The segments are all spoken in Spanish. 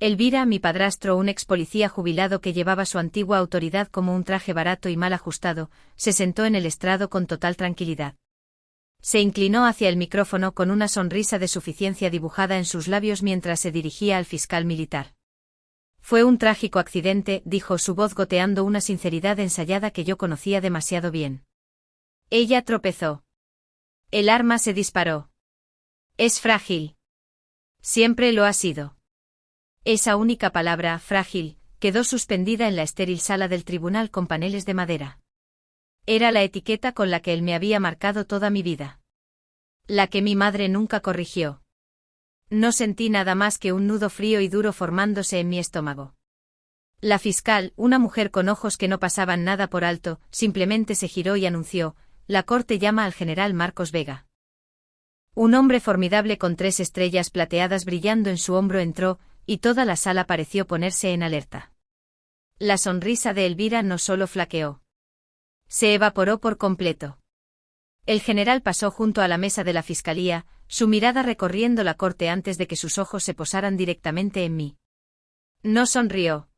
Elvira, mi padrastro, un ex policía jubilado que llevaba su antigua autoridad como un traje barato y mal ajustado, se sentó en el estrado con total tranquilidad. Se inclinó hacia el micrófono con una sonrisa de suficiencia dibujada en sus labios mientras se dirigía al fiscal militar. Fue un trágico accidente, dijo, su voz goteando una sinceridad ensayada que yo conocía demasiado bien. Ella tropezó. El arma se disparó. Es frágil. Siempre lo ha sido. Esa única palabra, frágil, quedó suspendida en la estéril sala del tribunal con paneles de madera. Era la etiqueta con la que él me había marcado toda mi vida. La que mi madre nunca corrigió. No sentí nada más que un nudo frío y duro formándose en mi estómago. La fiscal, una mujer con ojos que no pasaban nada por alto, simplemente se giró y anunció: la corte llama al general Marcos Vega. Un hombre formidable con 3 estrellas plateadas brillando en su hombro entró, y toda la sala pareció ponerse en alerta. La sonrisa de Elvira no solo flaqueó. Se evaporó por completo. El general pasó junto a la mesa de la fiscalía, su mirada recorriendo la corte antes de que sus ojos se posaran directamente en mí. No sonrió.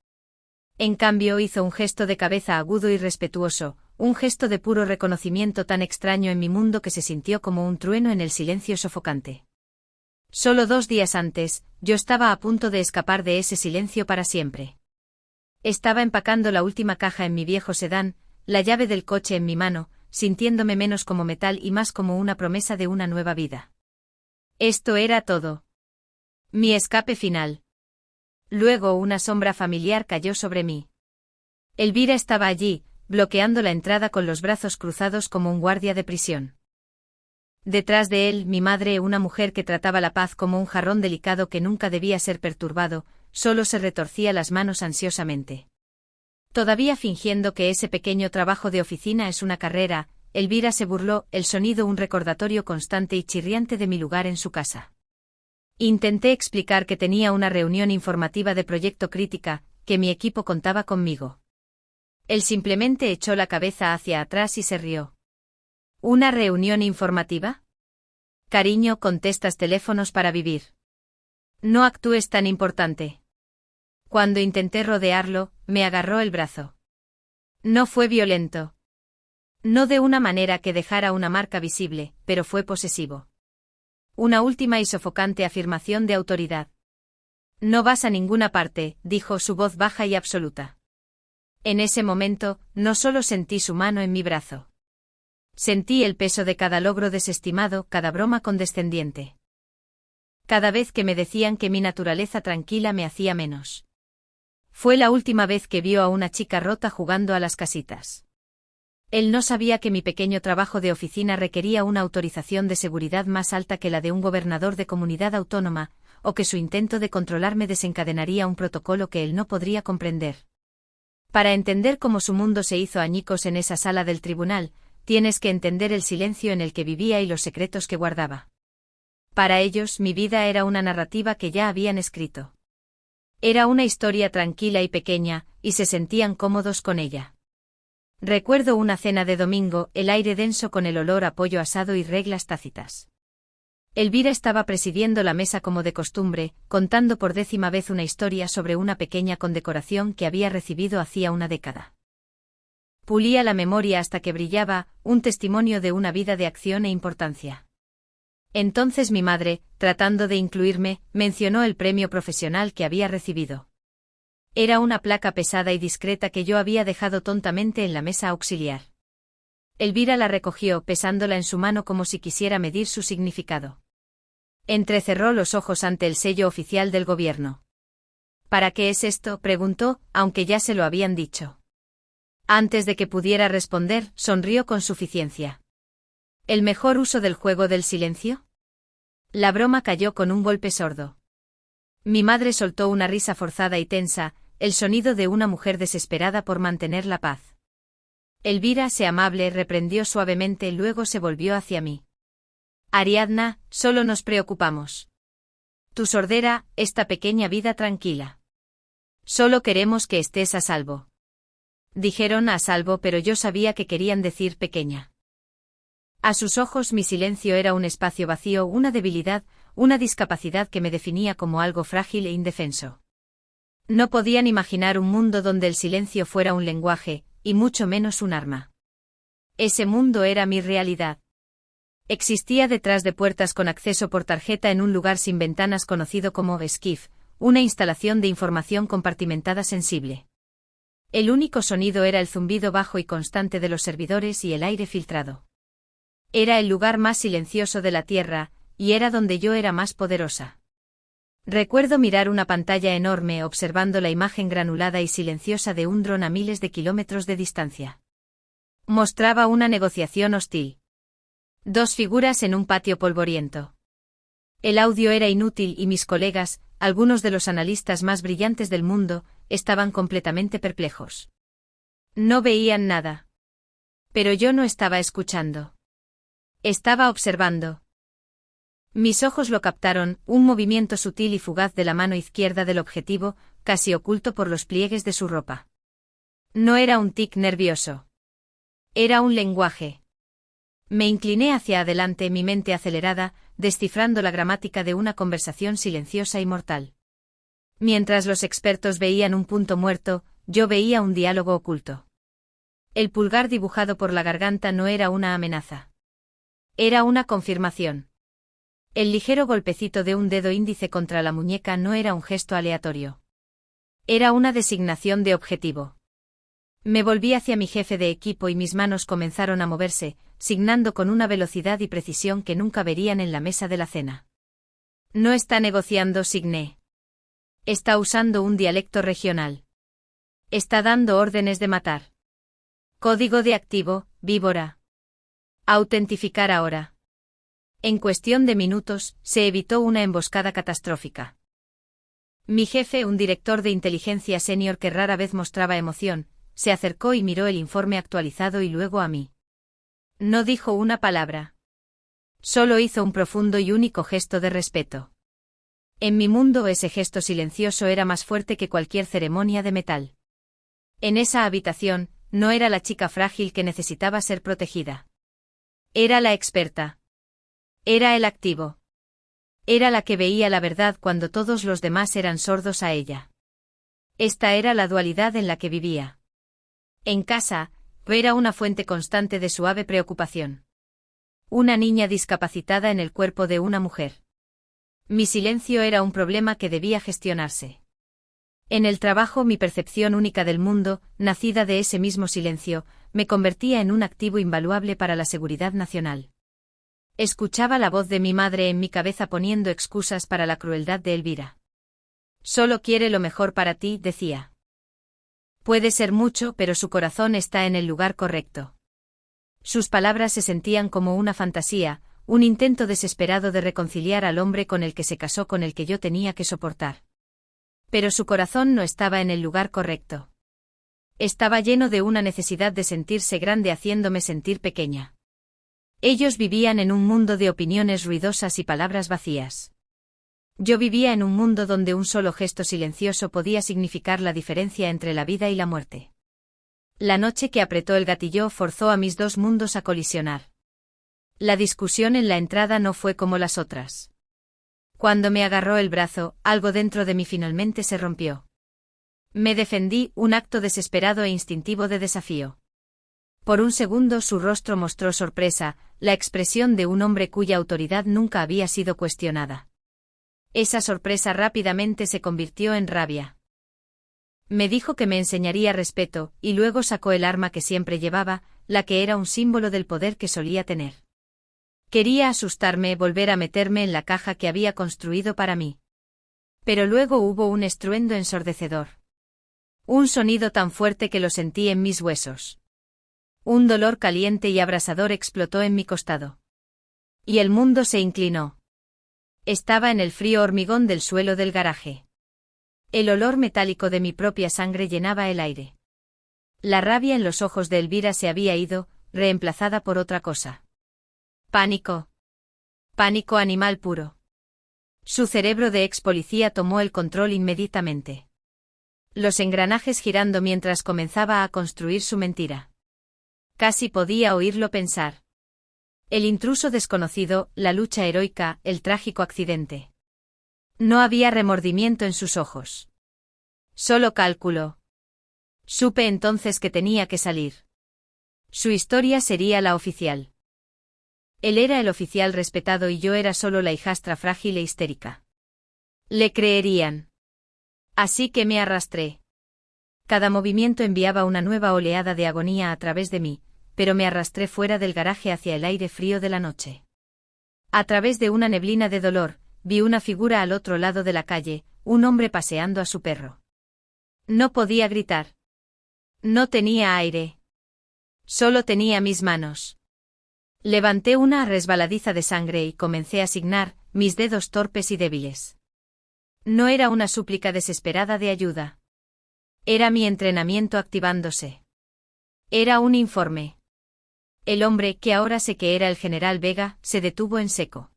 En cambio hizo un gesto de cabeza agudo y respetuoso, un gesto de puro reconocimiento tan extraño en mi mundo que se sintió como un trueno en el silencio sofocante. Solo 2 días antes, yo estaba a punto de escapar de ese silencio para siempre. Estaba empacando la última caja en mi viejo sedán, la llave del coche en mi mano, sintiéndome menos como metal y más como una promesa de una nueva vida. Esto era todo. Mi escape final. Luego una sombra familiar cayó sobre mí. Elvira estaba allí, bloqueando la entrada con los brazos cruzados como un guardia de prisión. Detrás de él, mi madre, una mujer que trataba la paz como un jarrón delicado que nunca debía ser perturbado, solo se retorcía las manos ansiosamente. Todavía fingiendo que ese pequeño trabajo de oficina es una carrera, Elvira se burló, el sonido un recordatorio constante y chirriante de mi lugar en su casa. Intenté explicar que tenía una reunión informativa de Proyecto Crítica, que mi equipo contaba conmigo. Él simplemente echó la cabeza hacia atrás y se rió. ¿Una reunión informativa? Cariño, contestas teléfonos para vivir. No actúes tan importante. Cuando intenté rodearlo, me agarró el brazo. No fue violento. No de una manera que dejara una marca visible, pero fue posesivo. Una última y sofocante afirmación de autoridad. No vas a ninguna parte, dijo su voz baja y absoluta. En ese momento, no solo sentí su mano en mi brazo. Sentí el peso de cada logro desestimado, cada broma condescendiente. Cada vez que me decían que mi naturaleza tranquila me hacía menos. Fue la última vez que vio a una chica rota jugando a las casitas. Él no sabía que mi pequeño trabajo de oficina requería una autorización de seguridad más alta que la de un gobernador de comunidad autónoma, o que su intento de controlarme desencadenaría un protocolo que él no podría comprender. Para entender cómo su mundo se hizo añicos en esa sala del tribunal, tienes que entender el silencio en el que vivía y los secretos que guardaba. Para ellos, mi vida era una narrativa que ya habían escrito. Era una historia tranquila y pequeña, y se sentían cómodos con ella. Recuerdo una cena de domingo, el aire denso con el olor a pollo asado y reglas tácitas. Elvira estaba presidiendo la mesa como de costumbre, contando por 10ª vez una historia sobre una pequeña condecoración que había recibido hacía una década. Pulía la memoria hasta que brillaba, un testimonio de una vida de acción e importancia. Entonces mi madre, tratando de incluirme, mencionó el premio profesional que había recibido. Era una placa pesada y discreta que yo había dejado tontamente en la mesa auxiliar. Elvira la recogió, pesándola en su mano como si quisiera medir su significado. Entrecerró los ojos ante el sello oficial del gobierno. ¿Para qué es esto?, preguntó, aunque ya se lo habían dicho. Antes de que pudiera responder, sonrió con suficiencia. ¿El mejor uso del juego del silencio? La broma cayó con un golpe sordo. Mi madre soltó una risa forzada y tensa, el sonido de una mujer desesperada por mantener la paz. Elvira, sé amable, reprendió suavemente, luego se volvió hacia mí. Ariadna, solo nos preocupamos. Tu sordera, esta pequeña vida tranquila. Solo queremos que estés a salvo. Dijeron a salvo, pero yo sabía que querían decir pequeña. A sus ojos mi silencio era un espacio vacío, una debilidad, una discapacidad que me definía como algo frágil e indefenso. No podían imaginar un mundo donde el silencio fuera un lenguaje, y mucho menos un arma. Ese mundo era mi realidad. Existía detrás de puertas con acceso por tarjeta en un lugar sin ventanas conocido como SCIF, una instalación de información compartimentada sensible. El único sonido era el zumbido bajo y constante de los servidores y el aire filtrado. Era el lugar más silencioso de la Tierra, y era donde yo era más poderosa. Recuerdo mirar una pantalla enorme observando la imagen granulada y silenciosa de un dron a miles de kilómetros de distancia. Mostraba una negociación hostil. Dos figuras en un patio polvoriento. El audio era inútil y mis colegas, algunos de los analistas más brillantes del mundo, estaban completamente perplejos. No veían nada. Pero yo no estaba escuchando. Estaba observando. Mis ojos lo captaron, un movimiento sutil y fugaz de la mano izquierda del objetivo, casi oculto por los pliegues de su ropa. No era un tic nervioso. Era un lenguaje. Me incliné hacia adelante, mi mente acelerada, descifrando la gramática de una conversación silenciosa y mortal. Mientras los expertos veían un punto muerto, yo veía un diálogo oculto. El pulgar dibujado por la garganta no era una amenaza. Era una confirmación. El ligero golpecito de un dedo índice contra la muñeca no era un gesto aleatorio. Era una designación de objetivo. Me volví hacia mi jefe de equipo y mis manos comenzaron a moverse, signando con una velocidad y precisión que nunca verían en la mesa de la cena. No está negociando, signé. Está usando un dialecto regional. Está dando órdenes de matar. Código de activo, víbora. Autentificar ahora. En cuestión de minutos, se evitó una emboscada catastrófica. Mi jefe, un director de inteligencia senior que rara vez mostraba emoción, se acercó y miró el informe actualizado y luego a mí. No dijo una palabra. Solo hizo un profundo y único gesto de respeto. En mi mundo ese gesto silencioso era más fuerte que cualquier ceremonia de metal. En esa habitación, no era la chica frágil que necesitaba ser protegida. Era la experta. Era el activo. Era la que veía la verdad cuando todos los demás eran sordos a ella. Esta era la dualidad en la que vivía. En casa, era una fuente constante de suave preocupación. Una niña discapacitada en el cuerpo de una mujer. Mi silencio era un problema que debía gestionarse. En el trabajo, mi percepción única del mundo, nacida de ese mismo silencio, me convertía en un activo invaluable para la seguridad nacional. Escuchaba la voz de mi madre en mi cabeza poniendo excusas para la crueldad de Elvira. Solo quiere lo mejor para ti, decía. Puede ser mucho, pero su corazón está en el lugar correcto. Sus palabras se sentían como una fantasía, un intento desesperado de reconciliar al hombre con el que se casó, con el que yo tenía que soportar. Pero su corazón no estaba en el lugar correcto. Estaba lleno de una necesidad de sentirse grande haciéndome sentir pequeña. Ellos vivían en un mundo de opiniones ruidosas y palabras vacías. Yo vivía en un mundo donde un solo gesto silencioso podía significar la diferencia entre la vida y la muerte. La noche que apretó el gatillo forzó a mis dos mundos a colisionar. La discusión en la entrada no fue como las otras. Cuando me agarró el brazo, algo dentro de mí finalmente se rompió. Me defendí, un acto desesperado e instintivo de desafío. Por un segundo su rostro mostró sorpresa, la expresión de un hombre cuya autoridad nunca había sido cuestionada. Esa sorpresa rápidamente se convirtió en rabia. Me dijo que me enseñaría respeto, y luego sacó el arma que siempre llevaba, la que era un símbolo del poder que solía tener. Quería asustarme, volver a meterme en la caja que había construido para mí. Pero luego hubo un estruendo ensordecedor. Un sonido tan fuerte que lo sentí en mis huesos. Un dolor caliente y abrasador explotó en mi costado. Y el mundo se inclinó. Estaba en el frío hormigón del suelo del garaje. El olor metálico de mi propia sangre llenaba el aire. La rabia en los ojos de Elvira se había ido, reemplazada por otra cosa. Pánico. Pánico animal puro. Su cerebro de ex policía tomó el control inmediatamente. Los engranajes girando mientras comenzaba a construir su mentira. Casi podía oírlo pensar. El intruso desconocido, la lucha heroica, el trágico accidente. No había remordimiento en sus ojos. Solo cálculo. Supe entonces que tenía que salir. Su historia sería la oficial. Él era el oficial respetado y yo era solo la hijastra frágil e histérica. Le creerían. Así que me arrastré. Cada movimiento enviaba una nueva oleada de agonía a través de mí, pero me arrastré fuera del garaje hacia el aire frío de la noche. A través de una neblina de dolor, vi una figura al otro lado de la calle, un hombre paseando a su perro. No podía gritar. No tenía aire. Solo tenía mis manos. Levanté una resbaladiza de sangre y comencé a signar, mis dedos torpes y débiles. No era una súplica desesperada de ayuda. Era mi entrenamiento activándose. Era un informe. El hombre, que ahora sé que era el general Vega, se detuvo en seco.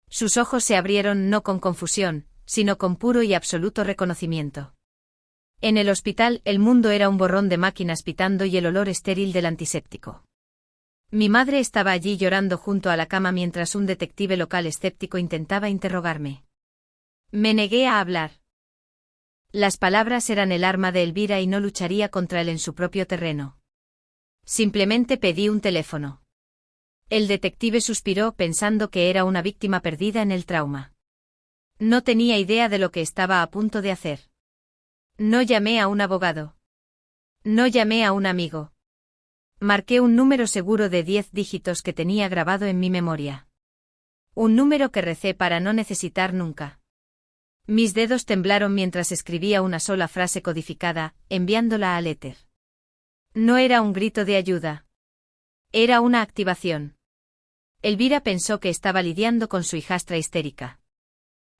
Sus ojos se abrieron no con confusión, sino con puro y absoluto reconocimiento. En el hospital, el mundo era un borrón de máquinas pitando y el olor estéril del antiséptico. Mi madre estaba allí llorando junto a la cama mientras un detective local escéptico intentaba interrogarme. Me negué a hablar. Las palabras eran el arma de Elvira y no lucharía contra él en su propio terreno. Simplemente pedí un teléfono. El detective suspiró pensando que era una víctima perdida en el trauma. No tenía idea de lo que estaba a punto de hacer. No llamé a un abogado. No llamé a un amigo. Marqué un número seguro de 10 dígitos que tenía grabado en mi memoria. Un número que recé para no necesitar nunca. Mis dedos temblaron mientras escribía una sola frase codificada, enviándola al éter. No era un grito de ayuda. Era una activación. Elvira pensó que estaba lidiando con su hijastra histérica.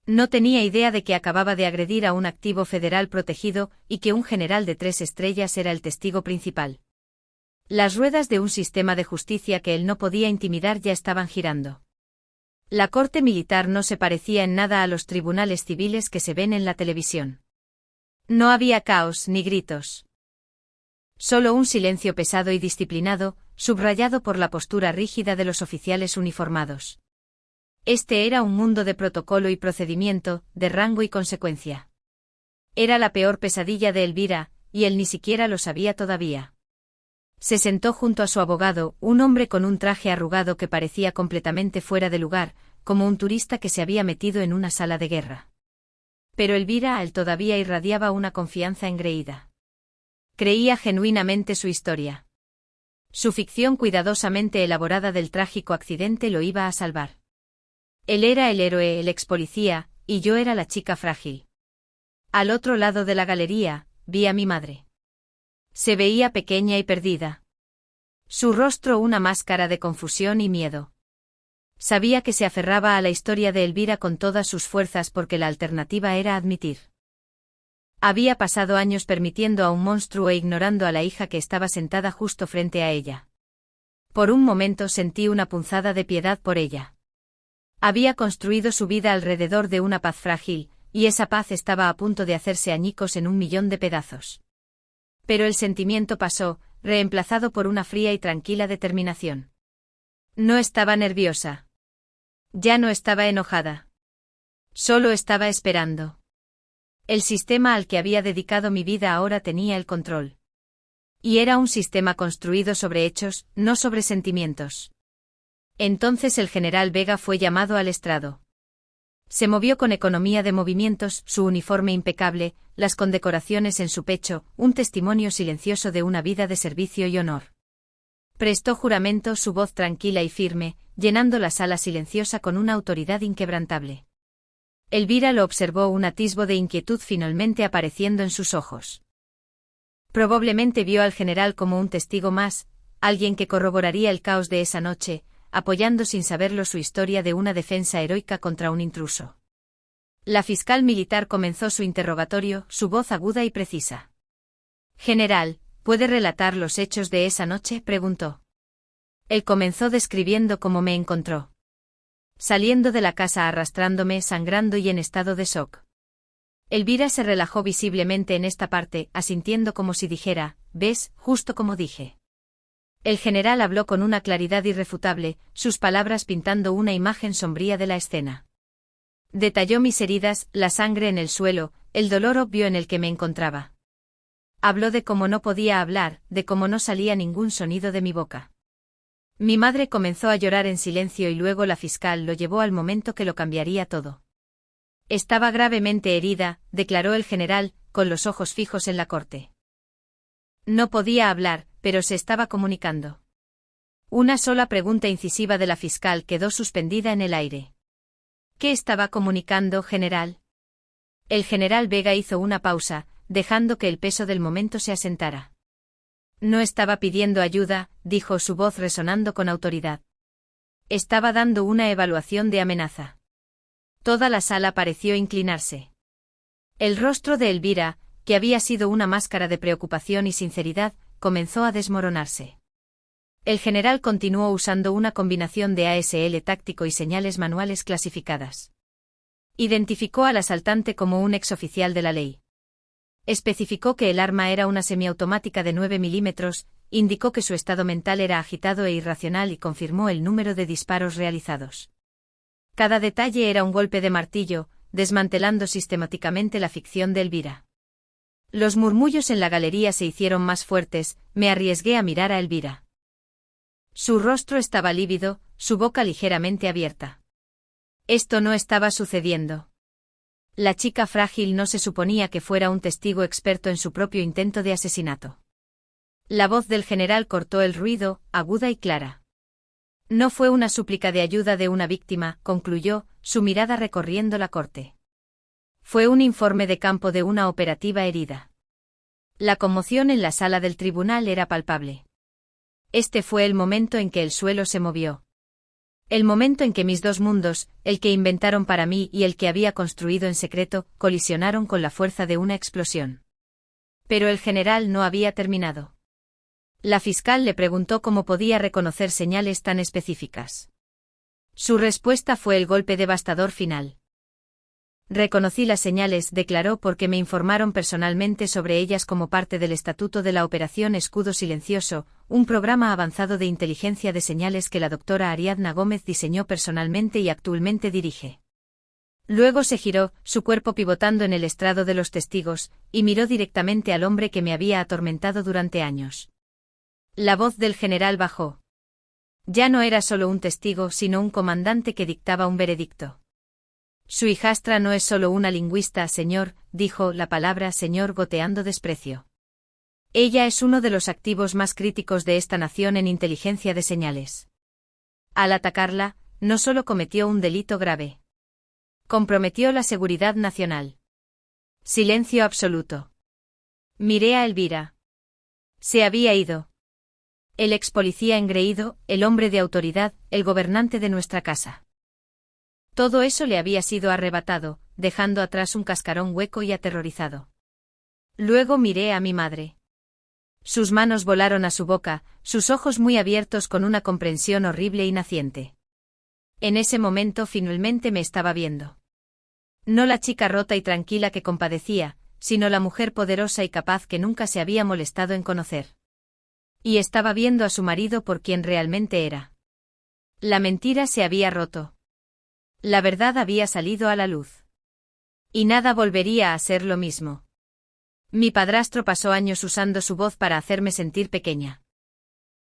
No tenía idea de que acababa de agredir a un activo federal protegido y que un general de 3 estrellas era el testigo principal. Las ruedas de un sistema de justicia que él no podía intimidar ya estaban girando. La corte militar no se parecía en nada a los tribunales civiles que se ven en la televisión. No había caos ni gritos. Solo un silencio pesado y disciplinado, subrayado por la postura rígida de los oficiales uniformados. Este era un mundo de protocolo y procedimiento, de rango y consecuencia. Era la peor pesadilla de Elvira, y él ni siquiera lo sabía todavía. Se sentó junto a su abogado, un hombre con un traje arrugado que parecía completamente fuera de lugar, como un turista que se había metido en una sala de guerra. Pero Elvira a él todavía irradiaba una confianza engreída. Creía genuinamente su historia. Su ficción cuidadosamente elaborada del trágico accidente lo iba a salvar. Él era el héroe, el ex policía, y yo era la chica frágil. Al otro lado de la galería, vi a mi madre. Se veía pequeña y perdida. Su rostro una máscara de confusión y miedo. Sabía que se aferraba a la historia de Elvira con todas sus fuerzas porque la alternativa era admitir. Había pasado años permitiendo a un monstruo e ignorando a la hija que estaba sentada justo frente a ella. Por un momento sentí una punzada de piedad por ella. Había construido su vida alrededor de una paz frágil, y esa paz estaba a punto de hacerse añicos en 1.000.000 de pedazos. Pero el sentimiento pasó, reemplazado por una fría y tranquila determinación. No estaba nerviosa. Ya no estaba enojada. Solo estaba esperando. El sistema al que había dedicado mi vida ahora tenía el control. Y era un sistema construido sobre hechos, no sobre sentimientos. Entonces el general Vega fue llamado al estrado. Se movió con economía de movimientos, su uniforme impecable, las condecoraciones en su pecho, un testimonio silencioso de una vida de servicio y honor. Prestó juramento, su voz tranquila y firme, llenando la sala silenciosa con una autoridad inquebrantable. Elvira lo observó, un atisbo de inquietud finalmente apareciendo en sus ojos. Probablemente vio al general como un testigo más, alguien que corroboraría el caos de esa noche, apoyando sin saberlo su historia de una defensa heroica contra un intruso. La fiscal militar comenzó su interrogatorio, su voz aguda y precisa. «General, ¿puede relatar los hechos de esa noche?», preguntó. Él comenzó describiendo cómo me encontró. Saliendo de la casa arrastrándome, sangrando y en estado de shock. Elvira se relajó visiblemente en esta parte, asintiendo como si dijera, «¿Ves? Justo como dije». El general habló con una claridad irrefutable, sus palabras pintando una imagen sombría de la escena. Detalló mis heridas, la sangre en el suelo, el dolor obvio en el que me encontraba. Habló de cómo no podía hablar, de cómo no salía ningún sonido de mi boca. Mi madre comenzó a llorar en silencio y luego la fiscal lo llevó al momento que lo cambiaría todo. Estaba gravemente herida, declaró el general, con los ojos fijos en la corte. No podía hablar, pero se estaba comunicando. Una sola pregunta incisiva de la fiscal quedó suspendida en el aire. ¿Qué estaba comunicando, general? El general Vega hizo una pausa, dejando que el peso del momento se asentara. No estaba pidiendo ayuda, dijo su voz resonando con autoridad. Estaba dando una evaluación de amenaza. Toda la sala pareció inclinarse. El rostro de Elvira, que había sido una máscara de preocupación y sinceridad, comenzó a desmoronarse. El general continuó usando una combinación de ASL táctico y señales manuales clasificadas. Identificó al asaltante como un exoficial de la ley. Especificó que el arma era una semiautomática de 9 milímetros, indicó que su estado mental era agitado e irracional y confirmó el número de disparos realizados. Cada detalle era un golpe de martillo, desmantelando sistemáticamente la ficción de Elvira. Los murmullos en la galería se hicieron más fuertes, me arriesgué a mirar a Elvira. Su rostro estaba lívido, su boca ligeramente abierta. Esto no estaba sucediendo. La chica frágil no se suponía que fuera un testigo experto en su propio intento de asesinato. La voz del general cortó el ruido, aguda y clara. No fue una súplica de ayuda de una víctima, concluyó, su mirada recorriendo la corte. Fue un informe de campo de una operativa herida. La conmoción en la sala del tribunal era palpable. Este fue el momento en que el suelo se movió. El momento en que mis dos mundos, el que inventaron para mí y el que había construido en secreto, colisionaron con la fuerza de una explosión. Pero el general no había terminado. La fiscal le preguntó cómo podía reconocer señales tan específicas. Su respuesta fue el golpe devastador final. Reconocí las señales, declaró, porque me informaron personalmente sobre ellas como parte del estatuto de la Operación Escudo Silencioso, un programa avanzado de inteligencia de señales que la doctora Ariadna Gómez diseñó personalmente y actualmente dirige. Luego se giró, su cuerpo pivotando en el estrado de los testigos, y miró directamente al hombre que me había atormentado durante años. La voz del general bajó. Ya no era solo un testigo, sino un comandante que dictaba un veredicto. Su hijastra no es solo una lingüista, señor, dijo la palabra señor goteando desprecio. Ella es uno de los activos más críticos de esta nación en inteligencia de señales. Al atacarla, no solo cometió un delito grave. Comprometió la seguridad nacional. Silencio absoluto. Miré a Elvira. Se había ido. El ex policía engreído, el hombre de autoridad, el gobernante de nuestra casa. Todo eso le había sido arrebatado, dejando atrás un cascarón hueco y aterrorizado. Luego miré a mi madre. Sus manos volaron a su boca, sus ojos muy abiertos con una comprensión horrible y naciente. En ese momento finalmente me estaba viendo. No la chica rota y tranquila que compadecía, sino la mujer poderosa y capaz que nunca se había molestado en conocer. Y estaba viendo a su marido por quien realmente era. La mentira se había roto. La verdad había salido a la luz. Y nada volvería a ser lo mismo. Mi padrastro pasó años usando su voz para hacerme sentir pequeña.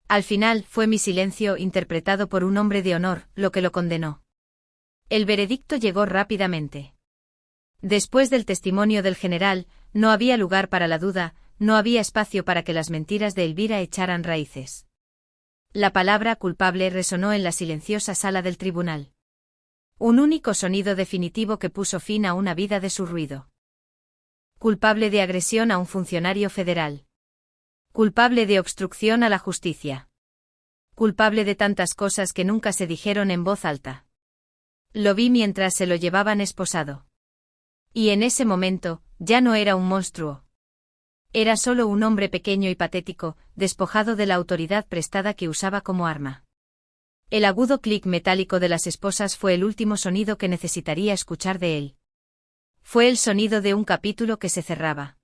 Al final fue mi silencio interpretado por un hombre de honor, lo que lo condenó. El veredicto llegó rápidamente. Después del testimonio del general, no había lugar para la duda, no había espacio para que las mentiras de Elvira echaran raíces. La palabra culpable resonó en la silenciosa sala del tribunal. Un único sonido definitivo que puso fin a una vida de su ruido. Culpable de agresión a un funcionario federal. Culpable de obstrucción a la justicia. Culpable de tantas cosas que nunca se dijeron en voz alta. Lo vi mientras se lo llevaban esposado. Y en ese momento, ya no era un monstruo. Era solo un hombre pequeño y patético, despojado de la autoridad prestada que usaba como arma. El agudo clic metálico de las esposas fue el último sonido que necesitaría escuchar de él. Fue el sonido de un capítulo que se cerraba.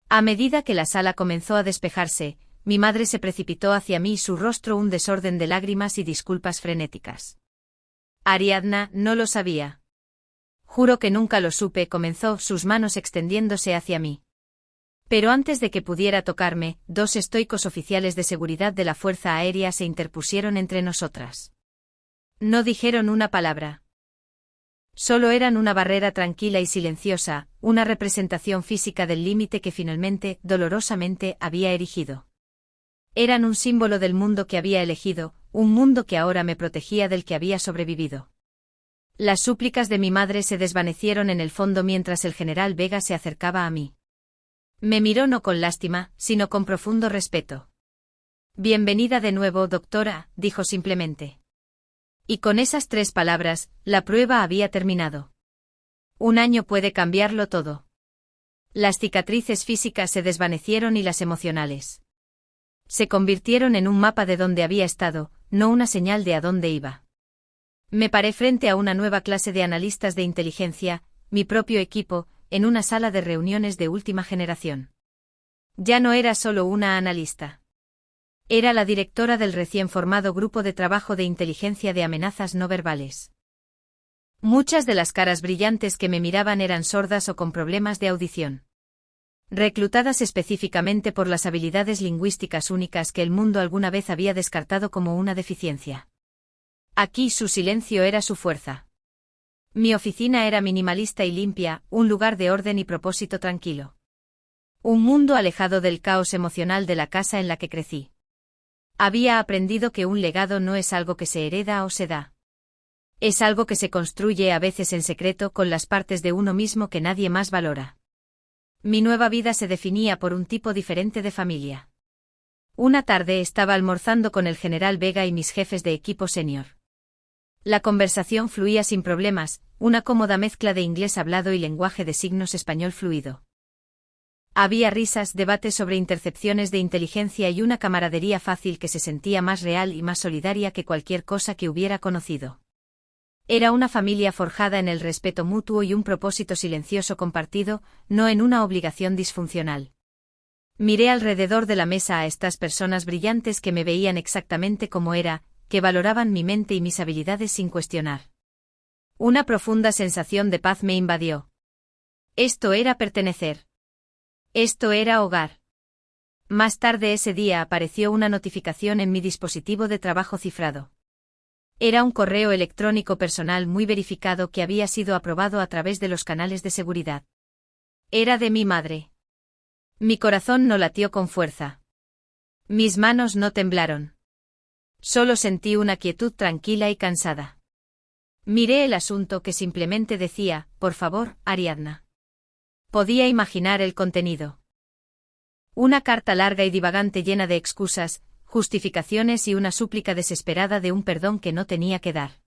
A medida que la sala comenzó a despejarse, mi madre se precipitó hacia mí y su rostro un desorden de lágrimas y disculpas frenéticas. Ariadna no lo sabía. Juro que nunca lo supe, comenzó, sus manos extendiéndose hacia mí. Pero antes de que pudiera tocarme, 2 estoicos oficiales de seguridad de la Fuerza Aérea se interpusieron entre nosotras. No dijeron una palabra. Solo eran una barrera tranquila y silenciosa, una representación física del límite que finalmente, dolorosamente, había erigido. Eran un símbolo del mundo que había elegido, un mundo que ahora me protegía del que había sobrevivido. Las súplicas de mi madre se desvanecieron en el fondo mientras el general Vega se acercaba a mí. Me miró no con lástima, sino con profundo respeto. Bienvenida de nuevo, doctora, dijo simplemente. Y con esas 3 palabras, la prueba había terminado. Un año puede cambiarlo todo. Las cicatrices físicas se desvanecieron y las emocionales se convirtieron en un mapa de dónde había estado, no una señal de a dónde iba. Me paré frente a una nueva clase de analistas de inteligencia, mi propio equipo, en una sala de reuniones de última generación. Ya no era solo una analista. Era la directora del recién formado Grupo de Trabajo de Inteligencia de Amenazas No Verbales. Muchas de las caras brillantes que me miraban eran sordas o con problemas de audición. Reclutadas específicamente por las habilidades lingüísticas únicas que el mundo alguna vez había descartado como una deficiencia. Aquí su silencio era su fuerza. Mi oficina era minimalista y limpia, un lugar de orden y propósito tranquilo. Un mundo alejado del caos emocional de la casa en la que crecí. Había aprendido que un legado no es algo que se hereda o se da. Es algo que se construye a veces en secreto con las partes de uno mismo que nadie más valora. Mi nueva vida se definía por un tipo diferente de familia. Una tarde estaba almorzando con el general Vega y mis jefes de equipo senior. La conversación fluía sin problemas, una cómoda mezcla de inglés hablado y lenguaje de signos español fluido. Había risas, debates sobre intercepciones de inteligencia y una camaradería fácil que se sentía más real y más solidaria que cualquier cosa que hubiera conocido. Era una familia forjada en el respeto mutuo y un propósito silencioso compartido, no en una obligación disfuncional. Miré alrededor de la mesa a estas personas brillantes que me veían exactamente como era, que valoraban mi mente y mis habilidades sin cuestionar. Una profunda sensación de paz me invadió. Esto era pertenecer. Esto era hogar. Más tarde ese día apareció una notificación en mi dispositivo de trabajo cifrado. Era un correo electrónico personal muy verificado que había sido aprobado a través de los canales de seguridad. Era de mi madre. Mi corazón no latió con fuerza. Mis manos no temblaron. Solo sentí una quietud tranquila y cansada. Miré el asunto que simplemente decía, por favor, Ariadna. Podía imaginar el contenido. Una carta larga y divagante llena de excusas, justificaciones y una súplica desesperada de un perdón que no tenía que dar.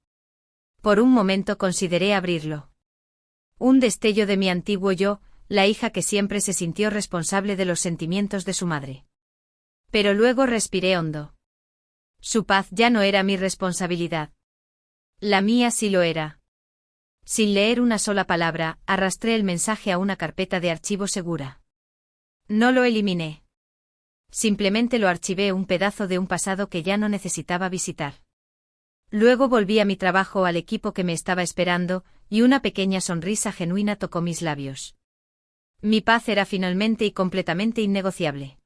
Por un momento consideré abrirlo. Un destello de mi antiguo yo, la hija que siempre se sintió responsable de los sentimientos de su madre. Pero luego respiré hondo. Su paz ya no era mi responsabilidad. La mía sí lo era. Sin leer una sola palabra, arrastré el mensaje a una carpeta de archivo segura. No lo eliminé. Simplemente lo archivé, un pedazo de un pasado que ya no necesitaba visitar. Luego volví a mi trabajo, al equipo que me estaba esperando, y una pequeña sonrisa genuina tocó mis labios. Mi paz era finalmente y completamente innegociable.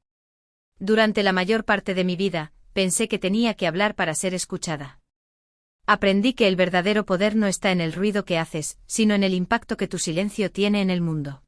Durante la mayor parte de mi vida, pensé que tenía que hablar para ser escuchada. Aprendí que el verdadero poder no está en el ruido que haces, sino en el impacto que tu silencio tiene en el mundo.